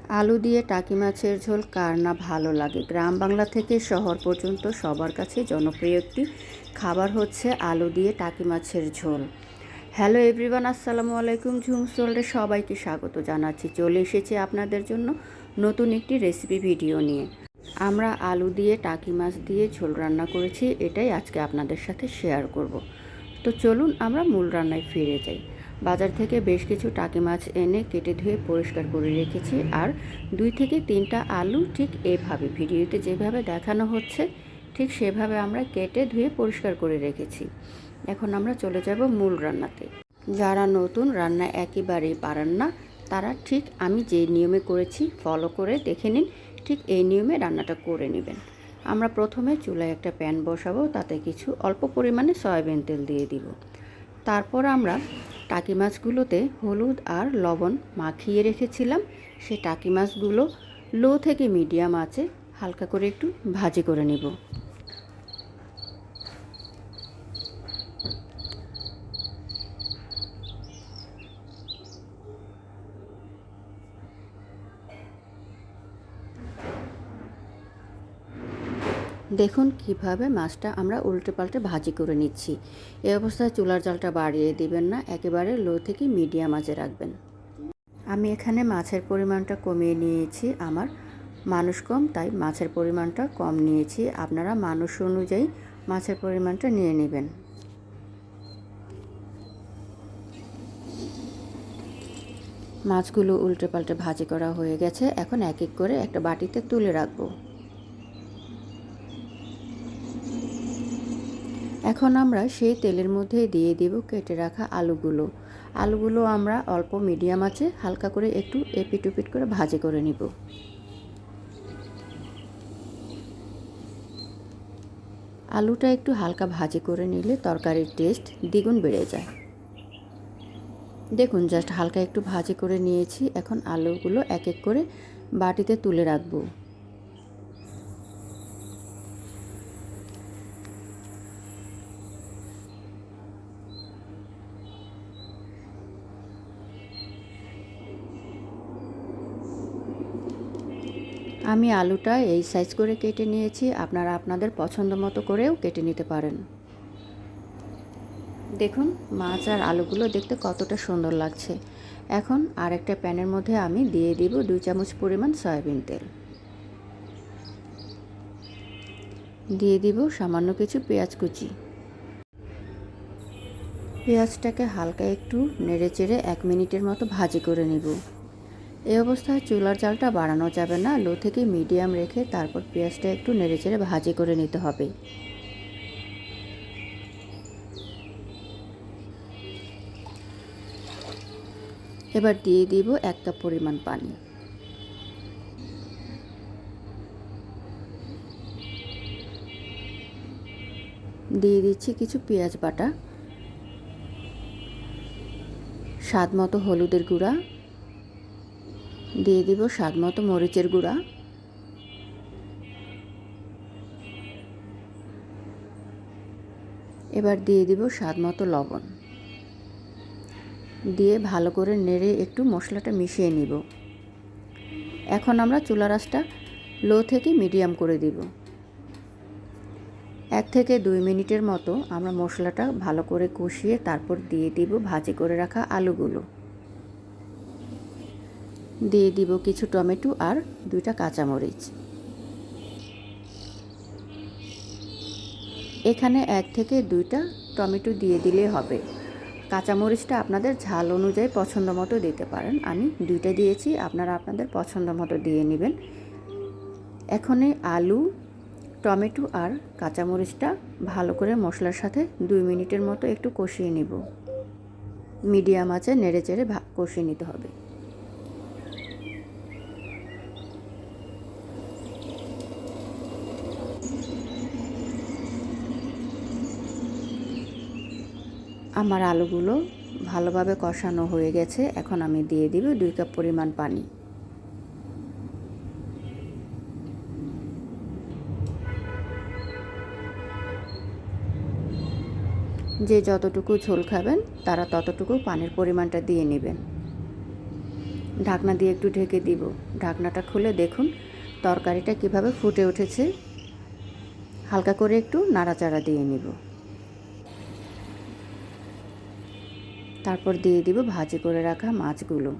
আলু দিয়ে টাকি মাছের ঝোল কার না ভালো লাগে। গ্রাম বাংলা থেকে শহর পর্যন্ত সবার কাছে জনপ্রিয় একটি খাবার হচ্ছে আলু দিয়ে টাকি মাছের ঝোল। হ্যালো এভরিওয়ান, আসসালামু আলাইকুম। ঝুমস ওয়ার্ল্ডে সবাইকে স্বাগত জানাচ্ছি। চলে এসেছি আপনাদের জন্য নতুন একটি রেসিপি ভিডিও নিয়ে। আমরা আলু দিয়ে টাকি মাছ দিয়ে ঝোল রান্না করেছি, এটাই আজকে আপনাদের সাথে শেয়ার করব। তো চলুন আমরা মূল রান্নায় ফিরে যাই। বাজার থেকে বেশ কিছু টাকি মাছ এনে কেটে ধুয়ে পরিষ্কার করে রেখেছি, আর 2 থেকে 3টা আলু ঠিক এভাবে ভিডিওতে যেভাবে দেখানো হচ্ছে ঠিক সেভাবে আমরা কেটে ধুয়ে পরিষ্কার করে রেখেছি। এখন আমরা চলে যাব মূল রান্নাতে। যারা নতুন রান্না একেবারেই পারেন না তারা ঠিক আমি যে নিয়মে করেছি ফলো করে দেখে নিন, ঠিক এই নিয়মে রান্নাটা করে নেবেন। আমরা প্রথমে চুলায় একটা প্যান বসাবো, তাতে কিছু অল্প পরিমাণে সয়াবিন তেল দিয়ে দিব। তারপর আমরা টাকি মাছগুলোতে হলুদ আর লবণ মাখিয়ে রেখেছিলাম, সেই টাকি মাছগুলো লো থেকে মিডিয়াম আঁচে হালকা করে একটু ভাজি করে নেব। দেখুন কিভাবে মাছটা আমরা উল্টে পাল্টে ভাজি করে নিচ্ছি। এই অবস্থায় চুলার জালটা বাড়িয়ে দিবেন না, একেবারে লো থেকে মিডিয়াম আঁচে রাখবেন। আমি এখানে মাছের পরিমাণটা কমিয়ে নিয়েছি, আমার মানুষ কম তাই মাছের পরিমাণটা কম নিয়েছি। আপনারা মানুষ অনুযায়ী মাছের পরিমাণটা নিয়ে নেবেন। মাছগুলো উল্টে পাল্টে ভাজি করা হয়ে গেছে, এখন এক এক করে একটা বাটিতে তুলে রাখবো। এখন আমরা সেই তেলের মধ্যে দিয়ে দেব কেটে রাখা আলুগুলো আমরা অল্প মিডিয়াম আঁচে হালকা করে একটু এপিট ওপিট করে ভাজি করে নিব। আলুটা একটু হালকা ভাজি করে নিলে তরকারির টেস্ট দ্বিগুণ বেড়ে যায়। দেখুন জাস্ট হালকা একটু ভাজি করে নিয়েছি, এখন আলুগুলো এক এক করে বাটিতে তুলে রাখবো। আমি আলুটা এই সাইজ করে কেটে নিয়েছি, আপনারা আপনাদের পছন্দ মতো করেও কেটে নিতে পারেন। দেখুন মাছ আর আলুগুলো দেখতে কতটা সুন্দর লাগছে। এখন আরেকটা প্যানের মধ্যে আমি দিয়ে দিব 2 চামচ পরিমাণ সয়াবিন তেল। দিয়ে দিব সামান্য কিছু পেঁয়াজ কুচি। পেঁয়াজটাকে হালকা একটু নেড়েচেড়ে 1 মিনিটের মতো ভাজি করে নেব। এই অবস্থায় চুলার জালটা বাড়ানো যাবে না, লো থেকে মিডিয়াম রেখে তারপর পেঁয়াজটা একটু নেড়েচেড়ে ভাজি করে নিতে হবে। এবার দিয়ে দিব 1 কাপ পরিমাণ পানি। দিয়ে দিচ্ছি কিছু পেঁয়াজ বাটা, স্বাদ মতো হলুদের গুঁড়া, দিয়ে দিব স্বাদ মতো মরিচের গুঁড়া, এবার দিয়ে দিব স্বাদ মতো লবণ। দিয়ে ভালো করে নেড়ে একটু মশলাটা মিশিয়ে নিব। এখন আমরা চুলার আঁচটা লো থেকে মিডিয়াম করে দিব। 1 থেকে 2 মিনিটের মতো আমরা মশলাটা ভালো করে কষিয়ে তারপর দিয়ে দিব ভাজি করে রাখা আলুগুলো। দিয়ে দিব কিছু টমেটো আর 2টা কাঁচামরিচ। এখানে 1 থেকে 2টা টমেটো দিয়ে দিলে হবে। কাঁচামরিচটা আপনাদের ঝাল অনুযায়ী পছন্দ মতো দিতে পারেন, আমি 2টা দিয়েছি, আপনারা আপনাদের পছন্দ মতো দিয়ে নেবেন। এখন এই আলু, টমেটো আর কাঁচামরিচটা ভালো করে মশলার সাথে 2 মিনিটের মতো একটু কষিয়ে নিব। মিডিয়াম আঁচে নেড়েচেড়ে কষিয়ে নিতে হবে। আমার আলুগুলো ভালোভাবে কষানো হয়ে গেছে, এখন আমি দিয়ে দিব 2 কাপ পরিমাণ পানি। যে যতটুকু ঝোল খাবেন তারা ততটুকু পানির পরিমাণটা দিয়ে নেবেন। ঢাকনা দিয়ে একটু ঢেকে দিব। ঢাকনাটা খুলে দেখুন তরকারিটা কিভাবে ফুটে উঠেছে। হালকা করে একটু নাড়াচাড়া দিয়ে নিব। তারপর দিয়ে দিব ভাজি করে রাখা মাছগুলো।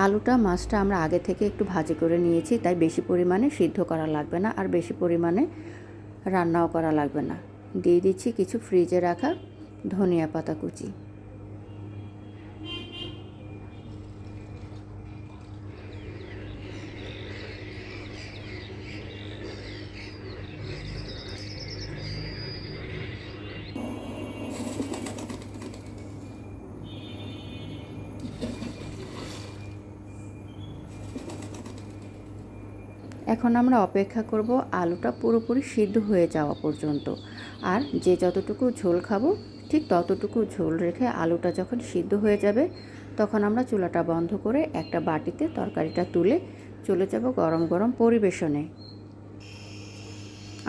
আলুটা মাছটা আমরা আগে থেকে একটু ভাজি করে নিয়েছি, তাই বেশি পরিমাণে সিদ্ধ করা লাগবে না আর বেশি পরিমাণে রান্নাও করা লাগবে না। দিয়ে দিচ্ছি কিছু ফ্রিজে রাখা ধনিয়া পাতা কুচি। এখন আমরা অপেক্ষা করব আলুটা পুরোপুরি সিদ্ধ হয়ে যাওয়া পর্যন্ত। আর যে যতটুকু ঝোল খাবো ঠিক ততটুকু ঝোল রেখে আলুটা যখন সিদ্ধ হয়ে যাবে তখন আমরা চুলাটা বন্ধ করে একটা বাটিতে তরকারিটা তুলে চলে যাব গরম গরম পরিবেশনে।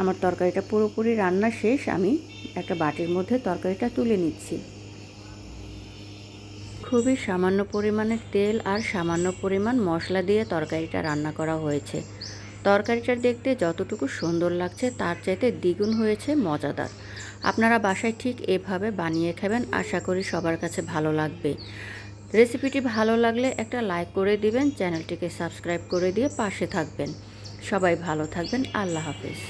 আমার তরকারিটা পুরোপুরি রান্না শেষ, আমি একটা বাটির মধ্যে তরকারিটা তুলে নিচ্ছি। খুবই সামান্য পরিমাণের তেল আর সামান্য পরিমাণ মশলা দিয়ে তরকারিটা রান্না করা হয়েছে। তরকারিটা দেখতে যতটুকু সুন্দর লাগছে তার চাইতে দ্বিগুণ হয়েছে মজাদার। আপনারা বাসায় ঠিক এভাবে বানিয়ে খাবেন, আশা করি সবার কাছে ভালো লাগবে। রেসিপিটি ভালো লাগলে একটা লাইক করে দিবেন, চ্যানেলটিকে সাবস্ক্রাইব করে দিয়ে পাশে থাকবেন। সবাই ভালো থাকবেন। আল্লাহ হাফেজ।